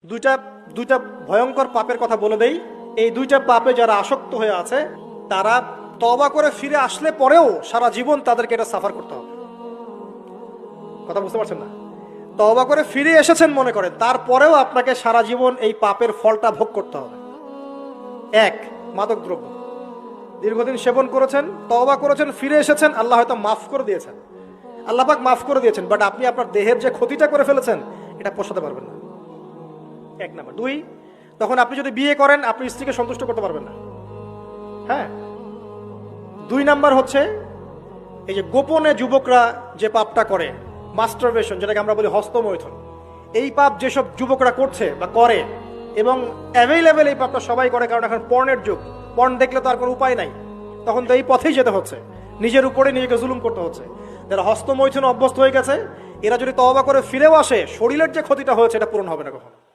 দুইটা দুইটা ভয়ঙ্কর পাপের কথা বলে দেই। এই দুইটা পাপে যারা আসক্ত হয়ে আছে তারা তওবা করে ফিরে আসলে পরেও সারা জীবন তাদেরকে এটা সাফার করতে হবে। কথা বুঝতে পারছেন না? তওবা করে ফিরে এসেছেন মনে করেন, তারপরেও আপনাকে সারা জীবন এই পাপের ফলটা ভোগ করতে হবে। এক, মাদক দ্রব্য দীর্ঘদিন সেবন করেছেন, তওবা করেছেন, ফিরে এসেছেন, আল্লাহ হয়তো মাফ করে দিয়েছেন, আল্লাহ পাক মাফ করে দিয়েছেন, বাট আপনি আপনার দেহের যে ক্ষতিটা করে ফেলেছেন এটা পোষাতে পারবেন না। এক নাম্বার। দুই, তখন আপনি যদি বিয়ে করেন আপনি স্ত্রীকে সন্তুষ্ট করতে পারবেন না। হ্যাঁ। দুই নাম্বার হচ্ছে এই যে গোপনে যুবকরা যে পাপটা করে, মাস্টারবেশন, যেটাকে আমরা বলি হস্তমৈথুন, এই পাপ যেসব যুবকরা করছে বা করে, এবং অ্যাভেলেবেল এই পাপটা সবাই করে, কারণ এখন পর্নের যুগ, পর্ন দেখলে তো আর কোনো উপায় নাই, তখন তো এই পথেই যেতে হচ্ছে, নিজের উপরে নিজেকে জুলুম করতে হচ্ছে। যারা হস্তমৈথুন অভ্যস্ত হয়ে গেছে এরা যদি তওবা করে ফিরেও আসে, শরীরের যে ক্ষতিটা হয়েছে এটা পূরণ হবে না কখনো।